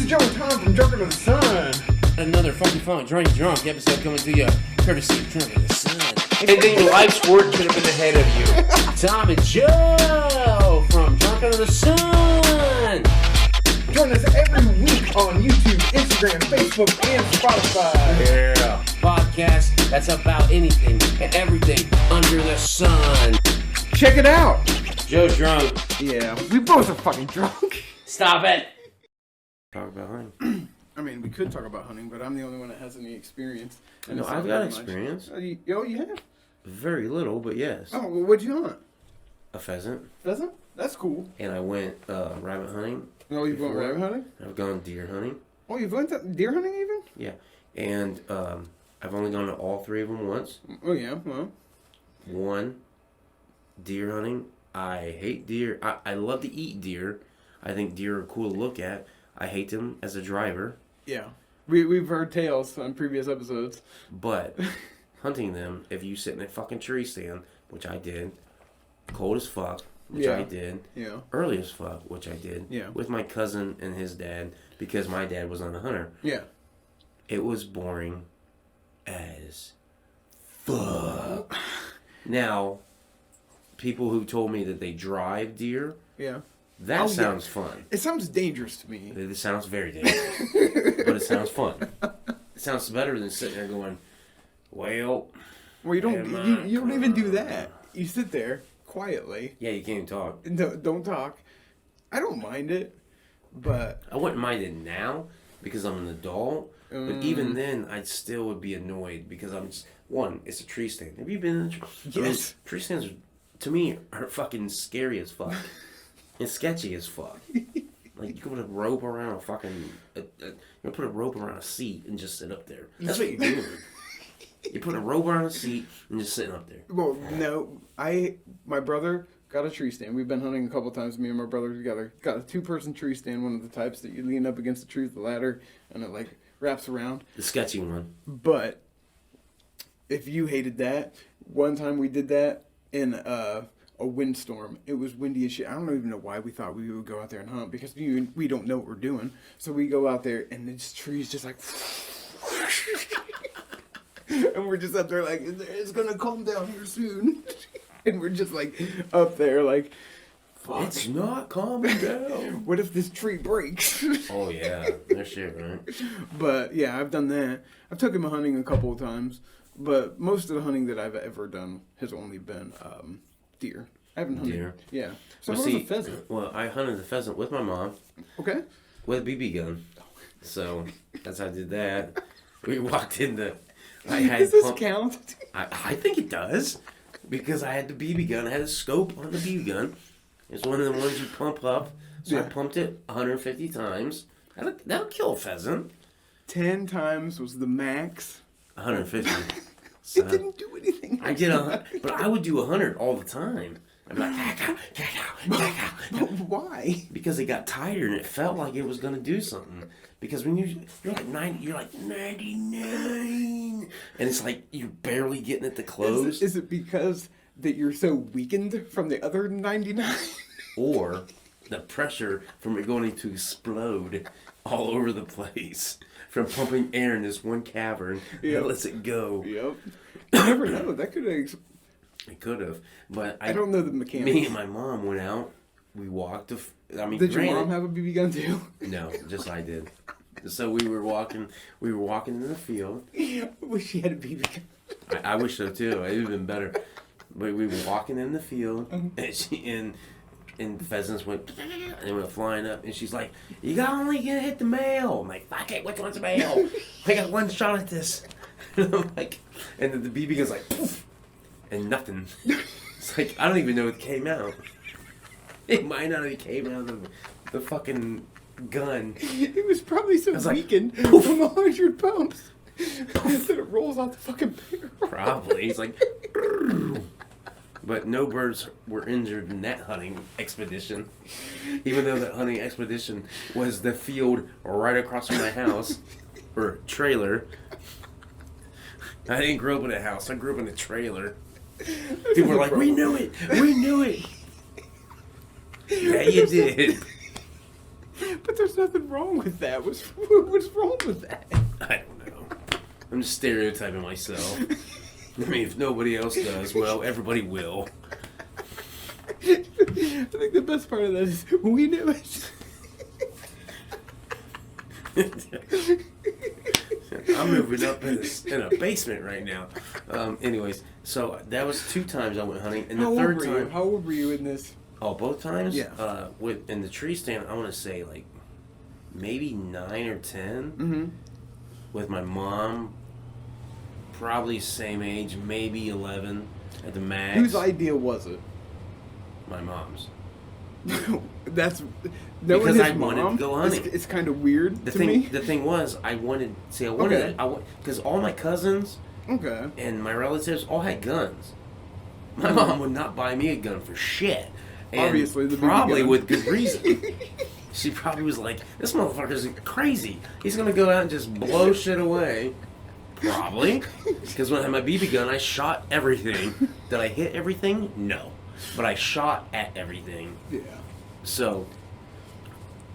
is Joe and Tom from Drunkard of the Sun. Another fucking fun, drunk episode coming to you courtesy of Drunkard of the Sun. And then your life's work could have been ahead of you. Tom and Joe from Drunkard of the Sun. Join us every week on YouTube, Instagram, Facebook, and Spotify. Yeah. Podcast that's about anything and everything under the sun. Check it out. Joe's drunk. Yeah, we both are fucking drunk. Stop it. Talk about hunting. I mean, we could talk about hunting, but I'm the only one that has any experience. And no, I've got experience. You have? Very little, but yes. Oh, well, what'd you hunt? A pheasant. Pheasant? That's cool. And I went rabbit hunting. Oh, you've gone rabbit hunting? I've gone deer hunting. Oh, you've went deer hunting even? Yeah. And I've only gone to all three of them once. Oh, yeah. Well. One, deer hunting. I hate deer. I love to eat deer. I think deer are cool to look at. I hate them as a driver. Yeah. We've heard tales on previous episodes. But hunting them, if you sit in a fucking tree stand, which I did, cold as fuck, which I did, early as fuck, which I did, with my cousin and his dad, because my dad was not a hunter. Yeah. It was boring as fuck. Now, people who told me that they drive deer, that sounds fun. It sounds dangerous to me. It sounds very dangerous, but it sounds fun. It sounds better than sitting there going, well, you don't even do that. You sit there quietly. Yeah, you can't even talk. No, don't talk. I don't mind it, but I wouldn't mind it now because I'm an adult. But even then, I still would be annoyed because I'm just, one, it's a tree stand. Have you been in a tree? Yes. I mean, tree stands, to me, are fucking scary as fuck. And sketchy as fuck. Like, you can put a rope around a fucking, you put a rope around a seat and just sit up there. That's what you're doing. You put a rope around a seat and just sitting up there. Well, no, my brother got a tree stand. We've been hunting a couple times, me and my brother together. Got a 2-person tree stand, one of the types that you lean up against the tree with the ladder, and it, like, wraps around. The sketchy one. But, if you hated that, one time we did that in a windstorm. It was windy as shit. I don't even know why we thought we would go out there and hunt, because we don't know what we're doing. So we go out there, and this tree's just like... and we're just up there like, it's gonna calm down here soon. And we're just like, up there like, fuck. It's not calming down. What if this tree breaks? Oh yeah, that shit, right? But yeah, I've done that. I've took him hunting a couple of times, but most of the hunting that I've ever done has only been deer. I haven't hunted deer. Yeah. So well, how was the pheasant? Well, I hunted the pheasant with my mom. Okay. With a BB gun. So that's how I did that. We walked in the. Does this count? I think it does. Because I had the BB gun. I had a scope on the BB gun. It's one of the ones you pump up. So I pumped it 150 times. That'll kill a pheasant. 10 times was the max. 150. So it didn't do anything. I did but I would do 100 all the time. I'm like, why? Because it got tired and it felt like it was gonna do something. Because when you're like 90, you're like 99, and it's like you're barely getting it to close. Is it because that you're so weakened from the other 99? Or the pressure from it going to explode all over the place from pumping air in this one cavern that lets it go. Yep. You never know. That could have. It could have, but I don't know the mechanics. Me and my mom went out. We walked. Did your mom have a BB gun too? No, just I did. So we were walking. We were walking in the field. I wish she had a BB gun. I wish so too. It would have been better. But we were walking in the field, and pheasants went, and they went flying up, and she's like, "You got only gonna hit the male." I'm like, "Fuck it, which one's the male? I got one shot at this." And I'm like, and then the BB gun's like, poof, and nothing. It's like I don't even know it came out. It might not have came out of the fucking gun. It was probably so weakened from 100 pumps that it rolls out the fucking barrel. Probably. He's like, but no birds were injured in that hunting expedition. Even though that hunting expedition was the field right across from my house, or trailer. I didn't grow up in a house. I grew up in a trailer. People were like, "We knew it. We knew it." Yeah, you did. But But there's nothing wrong with that. What's wrong with that? I don't know. I'm just stereotyping myself. I mean, if nobody else does, well, everybody will. I think the best part of that is we knew it. I'm moving up in a basement right now. Anyways, so that was 2 times I went hunting, and the third time. How old were you in this? Oh, both times? Yeah. In the tree stand, I want to say like maybe 9 or 10. Mm-hmm. With my mom, probably same age, maybe 11 at the max. Whose idea was it? My mom's. That's because I wanted to go hunting. It's kind of weird to me. The thing was, I wanted because all my cousins and my relatives all had guns. My mom would not buy me a gun for shit. And obviously, probably with good reason. She probably was like, "This motherfucker's crazy. He's gonna go out and just blow shit away." Probably, because when I had my BB gun, I shot everything. Did I hit everything? No, but I shot at everything. Yeah. So,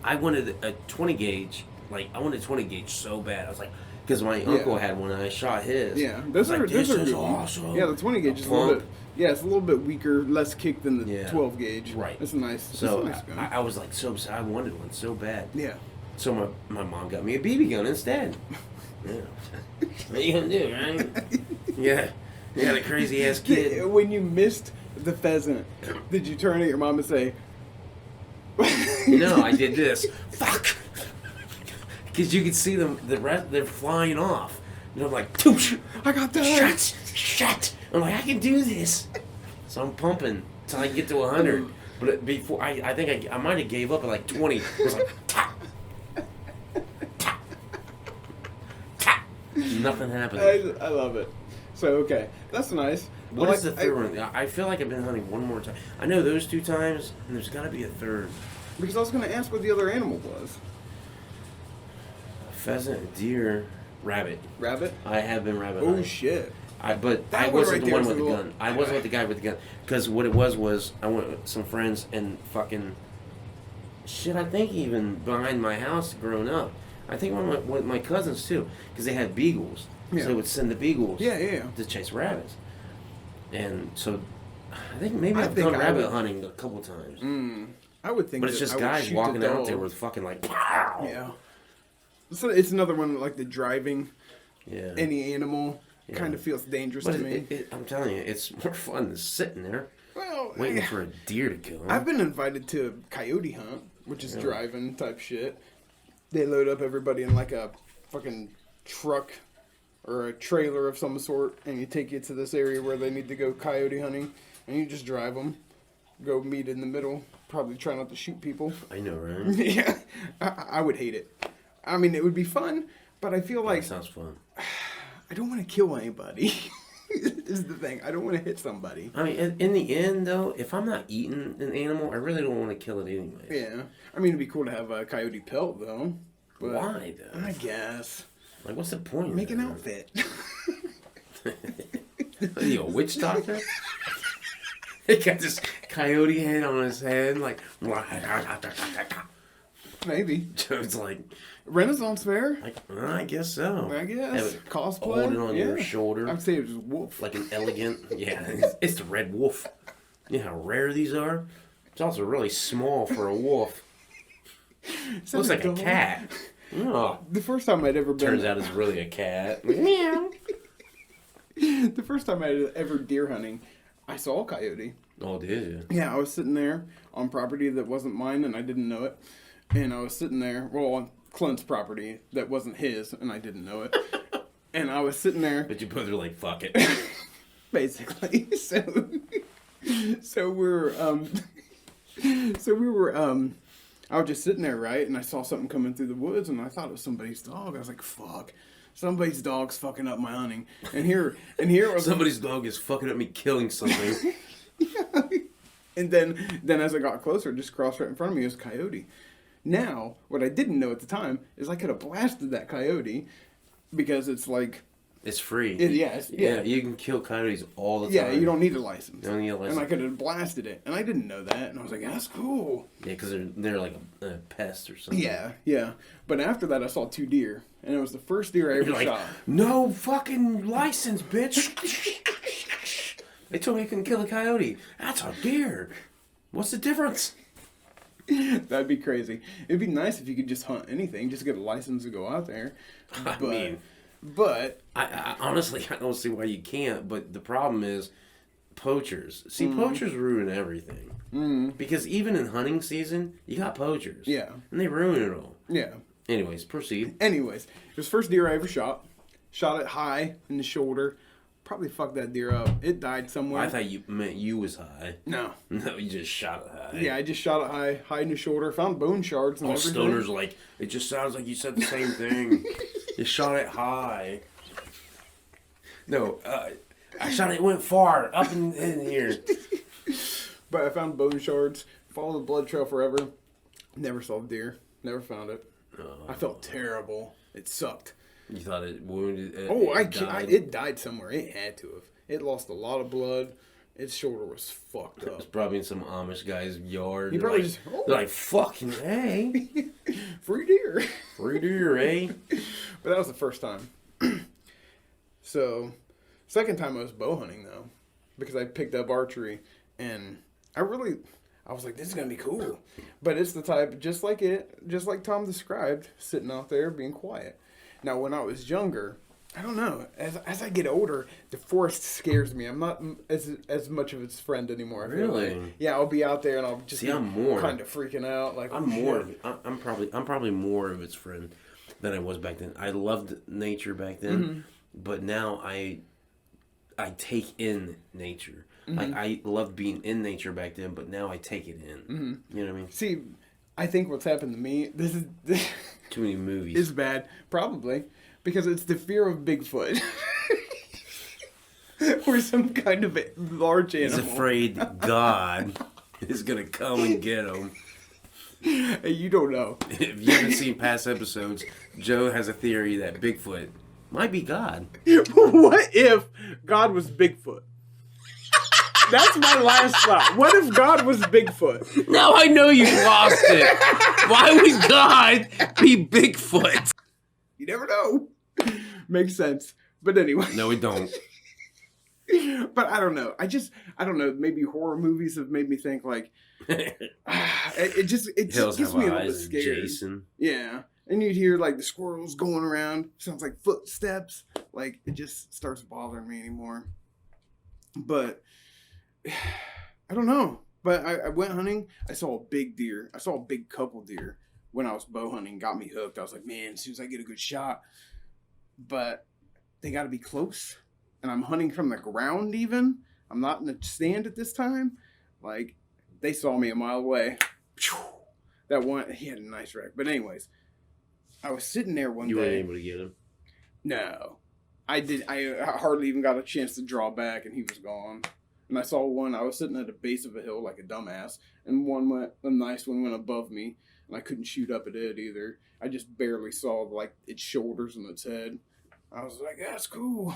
I wanted a 20 gauge. Like, I wanted a 20 gauge so bad. I was like, because my uncle had one and I shot his. Yeah, those are good. Awesome. Yeah, the 20 gauge is a little bit. Yeah, it's a little bit weaker, less kick than the 12 gauge. Right. It's nice. So nice gun. I was like so I wanted one so bad. Yeah. So my mom got me a BB gun instead. Yeah. What are you gonna do, right? Yeah. You got a crazy ass kid. When you missed the pheasant, did you turn at your mom and say? No, I did this. Fuck. Because you could see them. They're flying off. And I'm like, "Toosh! I got that. Shut! I'm like, I can do this. So I'm pumping until I get to 100. But before I think I might have gave up at like 20. It was like tap, tap, tap. Nothing happened. I love it. So okay, that's nice. What is the third one? I feel like I've been hunting one more time. I know those 2 times, and there's got to be a third. Because I was going to ask what the other animal was. Pheasant, deer, rabbit. Rabbit? I have been rabbit Oh hunting. shit. But That I one wasn't right the one there with is the a gun. little- I wasn't with the guy with the gun. Because what it was I went with some friends and fucking shit. I think even behind my house growing up, I think with my cousins too, because they had beagles. Yeah. So they would send the beagles. Yeah. To chase rabbits. And so I think maybe I've gone rabbit hunting a couple times. I would think. But it's just guys walking out there with fucking like. Wow. Yeah. So it's another one like the driving. Yeah. Any animal kind of feels dangerous to me. I'm telling you, it's more fun than sitting there waiting for a deer to kill him. I've been invited to a coyote hunt, which is driving type shit. They load up everybody in like a fucking truck or a trailer of some sort, and you take you to this area where they need to go coyote hunting, and you just drive them, go meet in the middle, probably try not to shoot people. I know, right? Yeah, I would hate it. I mean, it would be fun, but I feel like That sounds fun. I don't want to kill anybody. Is the thing. I don't want to hit somebody. I mean, in the end, though, if I'm not eating an animal, I really don't want to kill it anyway. Yeah. I mean, it'd be cool to have a coyote pelt, though. But why, though? I guess. Like, what's the point? Make an outfit. Are you a witch doctor? He got this coyote head on his head, like... Maybe. So it's like... Renaissance fair? I guess so. I guess. Have it Cosplay? Hold it on your shoulder. I'd say it was wolf. Like an elegant... Yeah, it's the red wolf. You know how rare these are? It's also really small for a wolf. Looks like a cat. Oh. The first time I'd ever been... Turns out it's really a cat. Meow. The first time I'd ever deer hunting, I saw a coyote. Oh, did you? Yeah, I was sitting there on property that wasn't mine, and I didn't know it. And I was sitting there, well, on Clint's property that wasn't his, and I didn't know it. And I was sitting there. But you both are like, fuck it. Basically. So we were, I was just sitting there, right? And I saw something coming through the woods, and I thought it was somebody's dog. I was like, fuck. Somebody's dog's fucking up my hunting. And here was Somebody's dog is fucking up me killing something. Yeah. And then as I got closer, just crossed right in front of me was a coyote. Now, what I didn't know at the time is I could have blasted that coyote because it's like It's free. Yeah. You can kill coyotes all the time. Yeah, you don't need a license. You don't need a license. And I could have blasted it, and I didn't know that, and I was like, that's cool. Yeah, because they're like a pest or something. Yeah. But after that, I saw 2 deer, and it was the first deer I ever You're like, shot. no fucking license, bitch. They told me you couldn't kill a coyote. That's a deer. What's the difference? That'd be crazy. It'd be nice if you could just hunt anything, just get a license to go out there. But I honestly, I don't see why you can't. But the problem is poachers. See, poachers ruin everything. Because even in hunting season, you got poachers. Yeah. And they ruin it all. Yeah. Anyways, proceed. It was the first deer I ever shot. Shot it high in the shoulder. Probably fucked that deer up. It died somewhere. I thought you meant you was high. No. No, you just shot it high. Yeah, I just shot it high in the shoulder. Found bone shards and All everything. stoners are like, it just sounds like you said the same thing. You shot it high. No, I shot it, went far, up in here. But I found bone shards. Followed the blood trail forever. Never saw the deer. Never found it. I felt terrible. It sucked. You thought it wounded? It died somewhere. It had to have. It lost a lot of blood. Its shoulder was fucked It was up. probably in some Amish guy's yard. He They're probably like, just, oh. they're like, fucking hey, Free deer. free deer, eh? But that was the first time. So, second time I was bow hunting though, because I picked up archery, and I was like, this is gonna be cool. But it's the type, just like Tom described, sitting out there being quiet. Now, when I was younger, I don't know. As I get older, the forest scares me. I'm not as much of its friend anymore. I feel Really? like. Yeah, I'll be out there and I'll just I'm more kind of freaking out. Like I'm more. I'm probably more of its friend than I was back then. I loved nature back then, but now I take in nature. Like I loved being in nature back then, but now I take it in. You know what I mean? See, I think what's happened to me. This is Too many movies. It's bad, probably, because it's the fear of Bigfoot. Or some kind of large animal. He's afraid God is gonna come and get him. Hey, you don't know. If you haven't seen past episodes, Joe has a theory that Bigfoot might be God. What if God was Bigfoot? That's my last thought. What if God was Bigfoot? Now I know you lost it. Why would God be Bigfoot? You never know. Makes sense. But anyway. No, we don't. But I don't know. I don't know. Maybe horror movies have made me think like, it just Hills gets have me a little bit eyes, scared. Jason. Yeah. And you'd hear like the squirrels going around. Sounds like footsteps. Like it just starts bothering me anymore. But I don't know. But I went hunting. I saw a big deer. I saw a big couple deer when I was bow hunting. Got me hooked. I was like, man, as soon as I get a good shot. But they got to be close. And I'm hunting from the ground even. I'm not in the stand at this time. Like, they saw me a mile away. That one, he had a nice rack. But anyways, I was sitting there one day. You weren't able to get him? No. I hardly even got a chance to draw back, and he was gone. And I saw one, I was sitting at the base of a hill like a dumbass, and a nice one went above me, and I couldn't shoot up at it either. I just barely saw, like, its shoulders and its head. I was like, that's cool.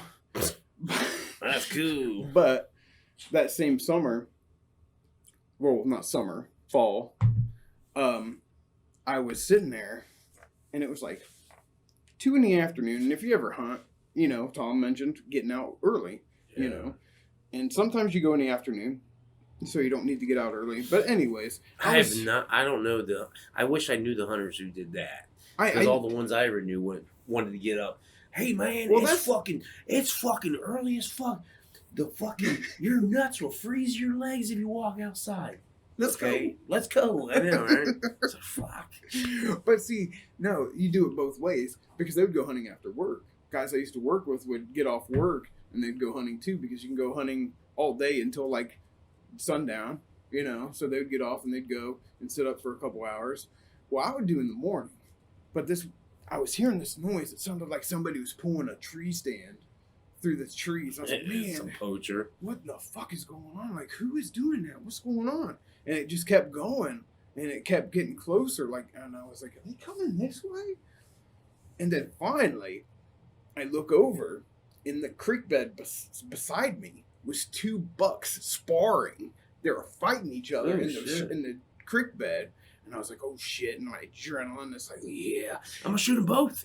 That's cool. But that same summer, well, not summer, fall, I was sitting there, and it was like 2 p.m. And if you ever hunt, you know, Tom mentioned getting out early, you know, and sometimes you go in the afternoon, so you don't need to get out early. But anyways, I don't know I wish I knew the hunters who did that. Because all the ones I ever knew wanted to get up. Hey man, well, it's fucking early as fuck. Your nuts will freeze your legs if you walk outside. Let's go. I know, right? So fuck. But see, no, you do it both ways because they would go hunting after work. Guys I used to work with would get off work and they'd go hunting too because you can go hunting all day until like sundown, you know. So they would get off and they'd go and sit up for a couple hours. Well, I would do in the morning, but I was hearing this noise. It sounded like somebody was pulling a tree stand through the trees. I was like, man, some poacher. What the fuck is going on? Like, who is doing that? What's going on? And it just kept going, and it kept getting closer. Like, and I was like, are they coming this way? And then finally, I look over, in the creek bed beside me was 2 bucks sparring. They were fighting each other in the creek bed. And I was like, oh shit. And my adrenaline is like, yeah. I'm going to shoot them both.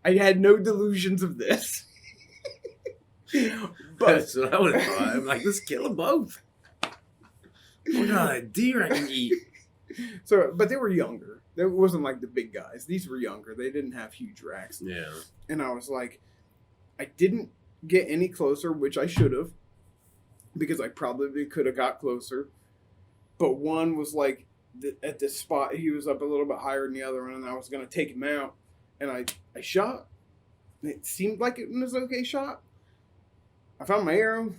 I had no delusions of this. But that's what I would have thought. I'm like, let's kill them both. Look at all that deer I can eat. So, but they were younger. It wasn't like the big guys. These were younger. They didn't have huge racks. Yeah. And I was like, I didn't get any closer, which I should have, because I probably could have got closer. But one was like at this spot, he was up a little bit higher than the other one, and I was going to take him out. And I shot. It seemed like it was an okay shot. I found my arrow.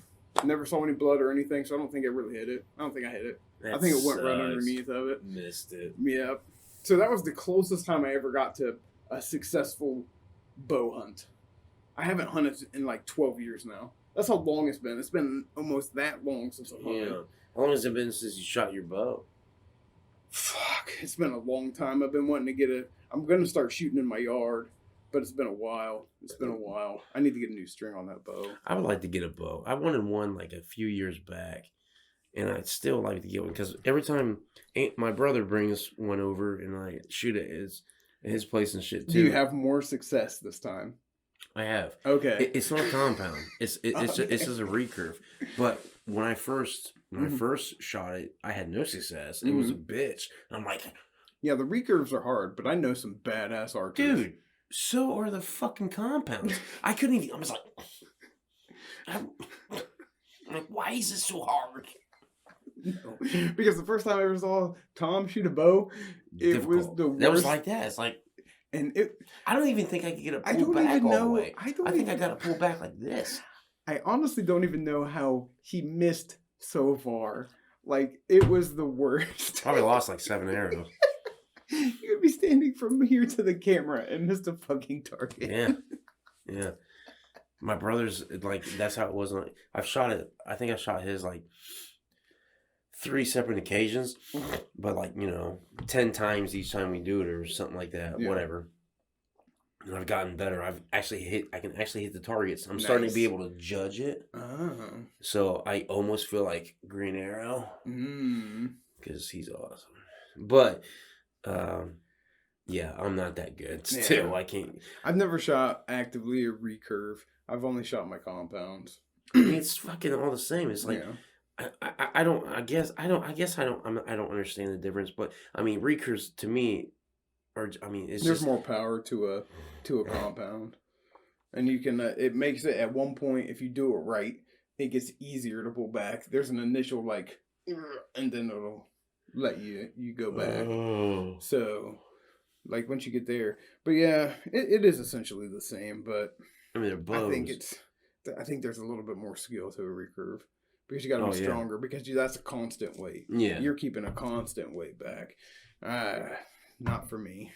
Never saw any blood or anything, so I don't think I really hit it. I don't think I hit it. I think it went right underneath of it. Missed it. Yeah. So that was the closest time I ever got to a successful bow hunt. I haven't hunted in like 12 years now. That's how long it's been. It's been almost that long since I've hunted. Yeah. How long has it been since you shot your bow? Fuck. It's been a long time. I've been wanting to I'm going to start shooting in my yard, but it's been a while. I need to get a new string on that bow. I would like to get a bow. I wanted one like a few years back, and I'd still like to get one because every time my brother brings one over and I shoot at his place and shit too. Do you have more success this time? I have. Okay. It's not a compound. It's just a recurve. But when I first shot it, I had no success. It was a bitch. I'm like, yeah, the recurves are hard, but I know some badass archers. Dude, so are the fucking compounds. I couldn't even. I was like, I'm like, why is this so hard? No. Because the first time I ever saw Tom shoot a bow, it was the worst. That was like that. It's like, I don't even think I could get a pull back all the way. I think I got to pull back like this. I honestly don't even know how he missed so far. Like, it was the worst. Probably lost like 7 arrows. You would be standing from here to the camera and missed a fucking target. Yeah. My brother's like, that's how it was. I've shot it. I think I shot his like 3 separate occasions, but like, 10 times each time we do it or something like that. Yeah. Whatever. And I've gotten better. I can actually hit the targets. I'm starting to be able to judge it. So I almost feel like Green Arrow because he's awesome. But yeah, I'm not that good still. Yeah. I can't. I've never shot actively a recurve. I've only shot my compounds. I mean, it's fucking all the same. It's like I don't understand the difference. But I mean, recurves to me. There's more power to a compound, and you can it makes it at one point if you do it right, it gets easier to pull back. There's an initial like, and then it'll let you go back. Oh. So, like once you get there, but yeah, it is essentially the same. But I mean, they're bows. I think there's a little bit more skill to a recurve because you got to be stronger because that's a constant weight. Yeah, you're keeping a constant weight back. Not for me.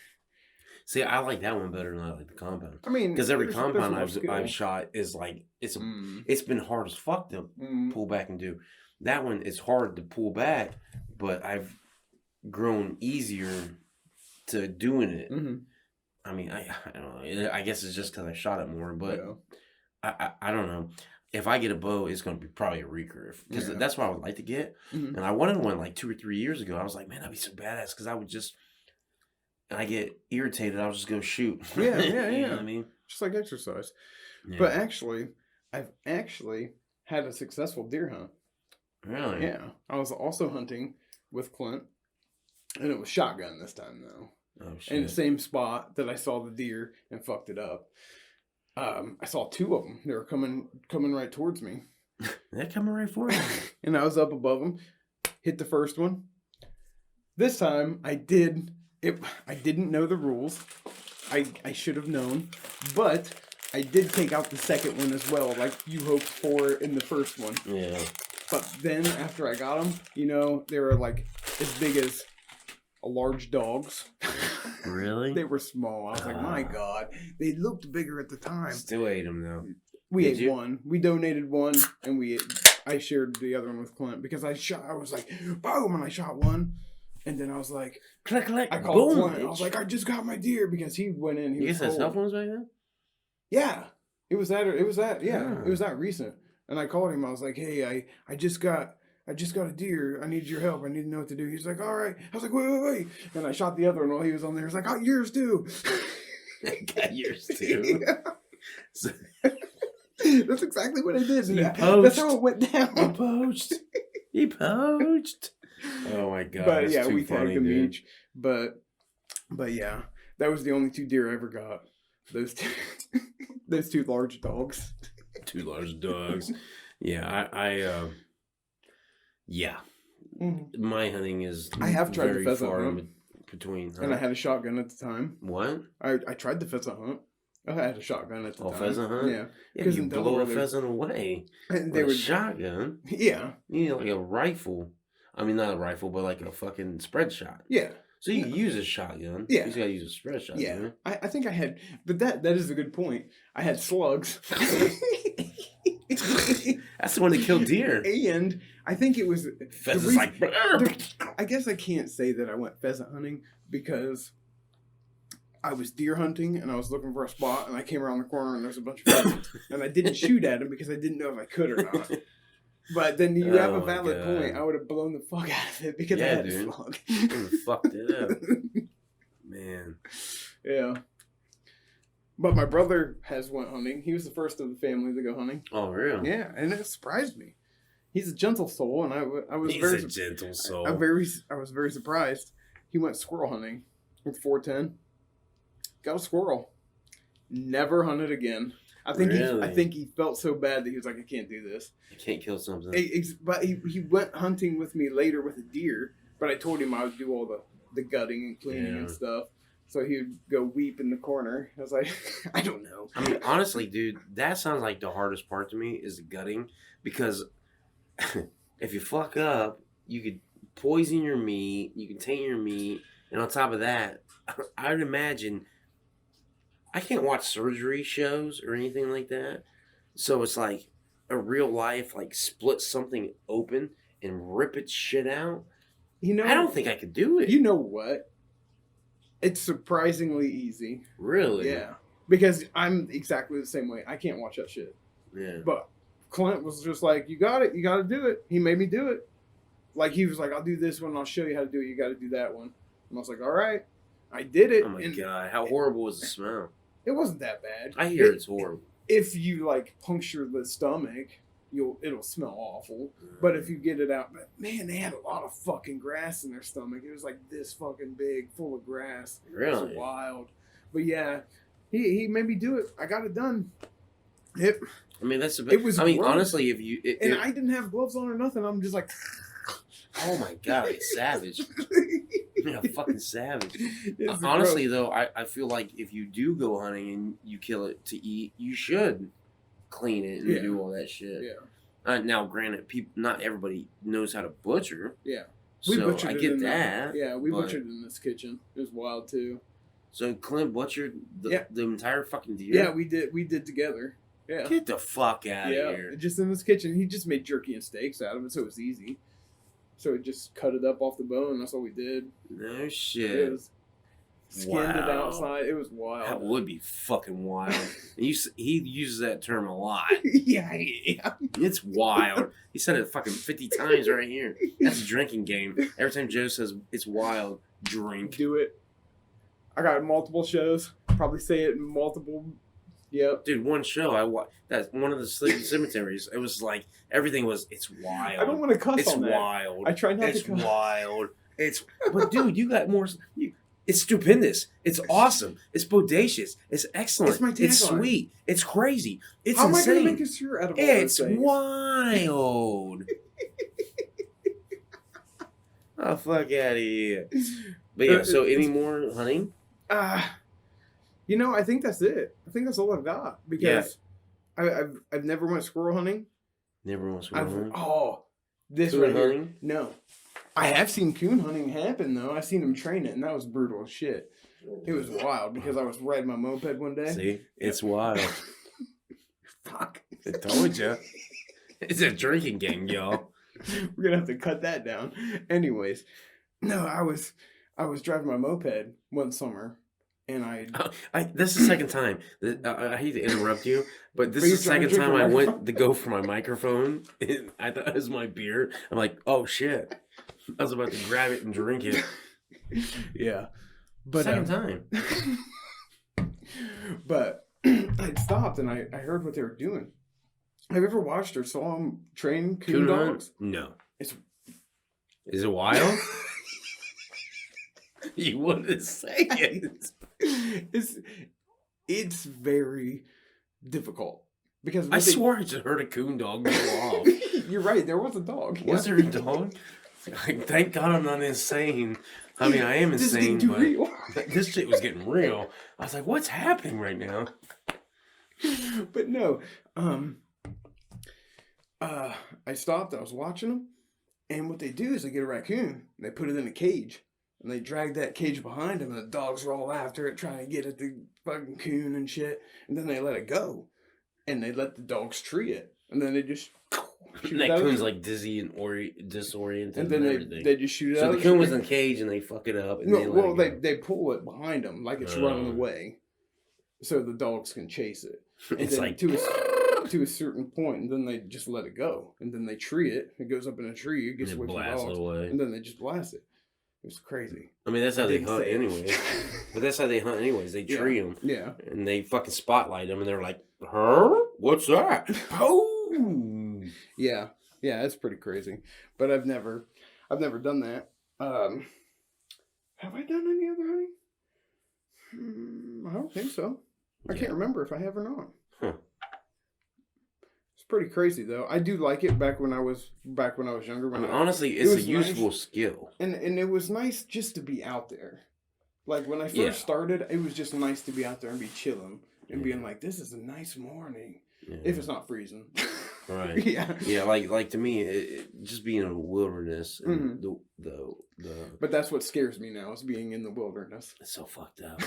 See, I like that one better than I like the compound. I mean, because every compound I've shot is like it's been hard as fuck to pull back and do. That one is hard to pull back, but I've grown easier to doing it. Mm-hmm. I mean, I don't know. I guess it's just because I shot it more, but I don't know. If I get a bow, it's going to be probably a recurve because that's what I would like to get. Mm-hmm. And I wanted one like 2 or 3 years ago. I was like, man, that'd be so badass because I would just. I get irritated, I'll just go shoot. Yeah. You know what I mean? Just like exercise. Yeah. But actually, I've had a successful deer hunt. Really? Yeah. I was also hunting with Clint, and it was shotgun this time, though. Oh, shit. In the same spot that I saw the deer and fucked it up. I saw 2 of them. They were coming right towards me. They're coming right for you. And I was up above them, hit the first one. This time, I didn't know the rules. I should have known. But I did take out the second one as well, like you hoped for in the first one. Yeah. But then after I got them, they were like as big as a large dog's. Really? They were small. I was like, my God. They looked bigger at the time. Still ate them, though. We ate one. We donated one, and I shared the other one with Clint because I was like, boom, and I shot one. And then I was like, click, I called Clint. I was like, I just got my deer because he went in. You guys had cell phones back then? Yeah. It was that Yeah. it was that recent. And I called him. I was like, "Hey, I just got a deer. I need your help. I need to know what to do." He's like, "All right." I was like, "Wait." And I shot the other one while he was on there. He's like, "Oh, yours too." I got yours too. Yeah. So, That's exactly what I did. You That's poached. how it went he down. poached. He poached. Oh my god. But that's yeah, too we funny, tagged them dude. each. But yeah, that was the only 2 deer I ever got. Those two, those 2 large dogs. 2 large dogs. Yeah, yeah. Mm-hmm. My hunting is I have tried the very pheasant far hunt. in between. And I had a shotgun at the time. What? I tried the pheasant hunt. I had a shotgun at the time. Pheasant hunt? Yeah. Yeah, 'Cause you in blow a Delaware, there's- pheasant away. And With they a would. shotgun. Yeah. You need like a rifle. I mean, not a rifle, but like a fucking spread shot. Yeah. So you can use a shotgun. Yeah. You just gotta use a spread shot. Yeah. I think I had, but that is a good point. I had slugs. That's the one that killed deer. And I think it was. Pheasant's like. I guess I can't say that I went pheasant hunting because I was deer hunting and I was looking for a spot and I came around the corner and there's a bunch of pheasants and I didn't shoot at them because I didn't know if I could or not. But then you have Oh a my valid God. point. I would have blown the fuck out of it because I Yeah, had dude. a slug. Fucked it up. Man. Yeah. But my brother has went hunting. He was the first of the family to go hunting. Oh, really? Yeah, and it surprised me. He's a gentle soul, and I was He's very a gentle soul. I was very surprised. He went squirrel hunting with 410. Got a squirrel. Never hunted again. I think Really? he felt so bad that he was like, I can't do this. You can't kill something. But he went hunting with me later with a deer. But I told him I would do all the gutting and cleaning and Yeah. stuff. So he would go weep in the corner. I was like, I don't know. I mean, honestly, dude, that sounds like the hardest part to me is the gutting, because if you fuck up, you could poison your meat, you can taint your meat, and on top of that, I would imagine I can't watch surgery shows or anything like that, so it's like a real life, like split something open and rip its shit out. You know, I don't think I could do it. You know what? It's surprisingly easy. Really? Yeah. Because I'm exactly the same way. I can't watch that shit. Yeah. But Clint was just like, you got it. You got to do it. He made me do it. Like, he was like, I'll do this one. I'll show you how to do it. You got to do that one. And I was like, all right. I did it. Oh my and god, how horrible was the smell? It wasn't that bad. I hear it's horrible. If you, like, puncture the stomach, it'll smell awful. But if you get it out, but man, they had a lot of fucking grass in their stomach. It was like this fucking big, full of grass. It Really? was wild. But yeah, he made me do it. I got it done. It I mean, that's a bit. It was I mean, gross. honestly, if you. and I didn't have gloves on or nothing. I'm just like, oh my god, it's savage. You're a fucking savage. It's Honestly, gross. though, I feel like if you do go hunting and you kill it to eat, you should clean it and Yeah. do all that shit. Yeah, Now, granted, not everybody knows how to butcher. yeah. So I it get in that. Yeah, we but- butchered in this kitchen. It was wild too. So Clint butchered Yeah. the entire fucking deer? Yeah, we did together. Yeah. Get the fuck out Yeah, of here. just in this kitchen. He just made jerky and steaks out of it, so it was easy. So we just cut it up off the bone. That's all we did. No It shit. was skinned it Wow. outside. It was wild. That would be fucking wild. He uses that term a lot. yeah. It's wild. He said it fucking 50 times right here. That's a drinking game. Every time Joe says it's wild, drink. Do it. I got multiple shows. Probably say it in multiple. Yep. Dude, one show I watched, that's one of the sleeping cemeteries. It was like everything was. It's wild. I don't want to cuss It's on that. wild. I try not It's to cuss. wild. But dude, you got more. It's stupendous. It's awesome. It's bodacious. It's excellent. It's my It's tagline. sweet. It's crazy. It's How am I insane. going to make a shirt out of all It's those things? wild. Oh, fuck out of here. But yeah, so any more hunting? I think that's it. I think that's all I've got because I've never went squirrel hunting. Never wants to I've hunting. this Coon right here. hunting? No, I have seen coon hunting happen though. I've seen them train it, and that was brutal as shit. It was wild because I was riding my moped one day. See? It's wild. Fuck. I told you. It's a drinking game, y'all. We're gonna have to cut that down. Anyways, no, I was driving my moped one summer, and I. This is the second time. I hate to interrupt you, but this But is the you're trying to second drink time your I went microphone? to go for my microphone. And I thought it was my beer. I'm like, oh shit! I was about to grab it and drink it. Yeah, but Second time. But I stopped and I heard what they were doing. Have you ever watched or saw them train coon dogs? No. It's Is it wild? You wanted to say it. it's very difficult because I swore I just heard a coon dog go off. You're right. There was a dog. Was there a dog? Like, thank God I'm not insane. I mean, I am This is insane, getting too but real. this shit was getting real. I was like, what's happening right now? But no, I stopped. I was watching them, and what they do is they get a raccoon, they put it in a cage, and they drag that cage behind them, and the dogs roll after it, trying to get at the fucking coon and shit, and then they let it go, and they let the dogs tree it, and then they just. And that coon's like dizzy and disoriented and then everything. they just shoot it So out. the coon was in a cage and they fuck it up. And No, they pull it behind them like it's running away, so the dogs can chase it. And it's then like to a certain point, and then they just let it go, and then they tree it. It goes up in a tree, it gets and away it from the blasts dogs, it away. and then they just blast it. It was crazy. I mean, that's how they hunt Insane. anyways. But that's how they hunt anyways. They tree them. Yeah. And they fucking spotlight them, and they're like, "Huh? What's that?" Oh. Yeah. Yeah, it's pretty crazy. But I've never done that. Have I done any other hunting? I don't think so. I can't remember if I have or not. Huh. It's pretty crazy though. I do like it back when I was younger. I mean, honestly, it's a was useful nice. skill. And it was nice just to be out there. Like when I first started, it was just nice to be out there and be chilling and being like, this is a nice morning. Yeah. If it's not freezing. Right. Yeah. Yeah, like to me, just being in the wilderness and the But that's what scares me now, is being in the wilderness. it's so fucked up.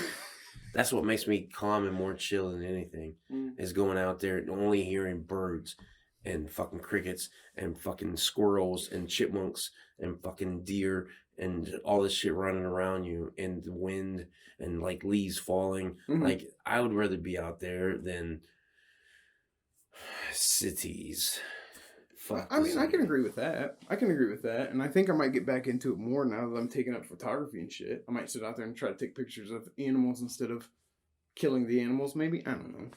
That's what makes me calm and more chill than anything. Is going out there and only hearing birds and fucking crickets and fucking squirrels and chipmunks and fucking deer and all this shit running around you and the wind and like leaves falling. Like I would rather be out there than cities. Fuck I mean, I can agree with that. And I think I might get back into it more now that I'm taking up photography and shit. I might sit out there and try to take pictures of animals instead of killing the animals, maybe. I don't know.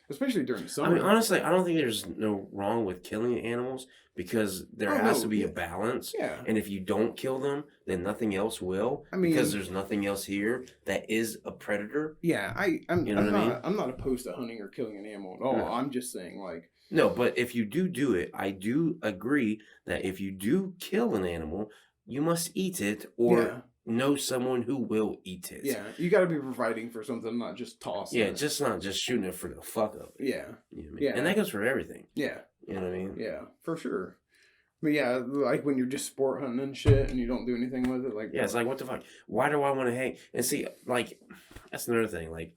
Especially during summer. I mean, honestly, I don't think there's no wrong with killing animals because there has to be a balance. Yeah. And if you don't kill them, then nothing else will. I mean, because there's nothing else here that is a predator. Yeah, I'm You know what I mean? I'm not opposed to hunting or killing an animal at all. No. I'm just saying, like, No, but if you do it, I do agree that if you do kill an animal, you must eat it or know someone who will eat it. Yeah, you got to be providing for something, not just tossing. Yeah, it. just not just shooting it for the fuck of it. Yeah. You know what I mean? Yeah. And that goes for everything. Yeah. You know what I mean? Yeah, for sure. But yeah, like when you're just sport hunting and shit and you don't do anything with it, like Yeah, it's like, what the fuck? Why do I want to hang? And see, like, that's another thing. Like,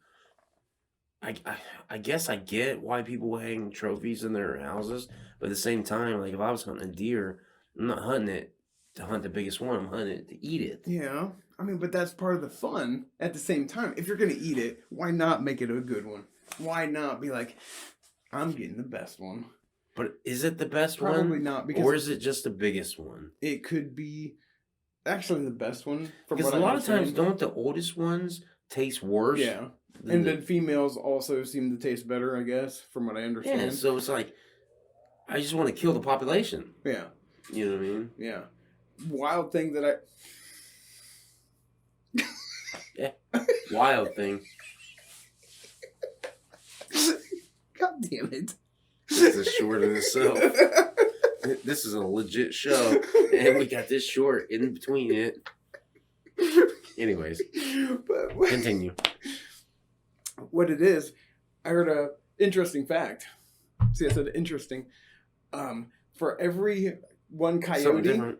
I guess I get why people hang trophies in their houses, but at the same time, like, if I was hunting a deer, I'm not hunting it to hunt the biggest one. I'm hunting it to eat it. Yeah, I mean, but that's part of the fun. At the same time, if you're gonna eat it, why not make it a good one? Why not be like, I'm getting the best one? But is it the best one? Probably not, because or is it just the biggest one? it could be actually the best one. Because a lot of times, don't the oldest ones taste worse? Yeah. And then females also seem to taste better, I guess, from what I understand. Yeah, so it's like, I just want to kill the population. Yeah. You know what I mean? Yeah. Wild thing that Yeah. Wild thing. God damn it. This is short in itself. This is a legit show, and we got this short in between it. Anyways, But continue. what it is, I heard a interesting fact. See, I said interesting. For every one Something coyote different.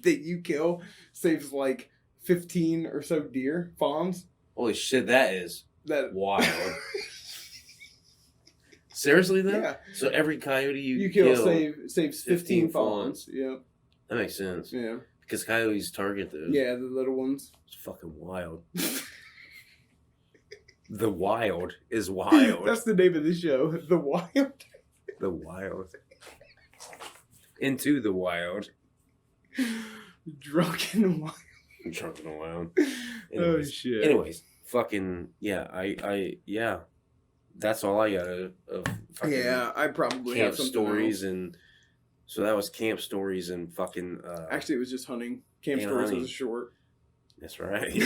that you kill, saves like 15 or so deer, fawns. Holy shit, that is That wild. Seriously, though? Yeah. So every coyote you kill kill saves 15 fawns. Yeah. that makes sense. Yeah. Because coyotes target those. Yeah, the little ones. It's fucking wild. The Wild is wild. That's the name of the show. The Wild. The Wild. Into the Wild. Drunken Wild. Drunk and Wild. Oh shit. Anyways, fucking yeah. I yeah. That's all I got of fucking Yeah, I probably camp have something stories else. and so that was camp stories and fucking. Actually, it was just hunting. Camp and stories hunting. was short. That's right.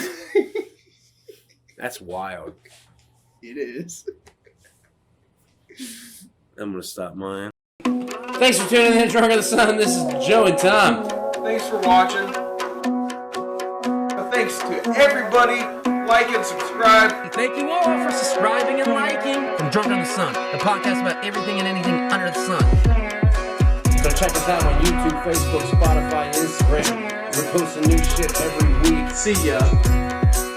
That's wild. It is. I'm gonna stop mine. Thanks for tuning in, Drunk of the Sun. This is Joe and Tom. Thanks for watching. Thanks to everybody. Like and subscribe. Thank you all for subscribing and liking from Drunk on the Sun, the podcast about everything and anything under the sun. So check us out on YouTube, Facebook, Spotify, Instagram. We're posting new shit every week. See ya.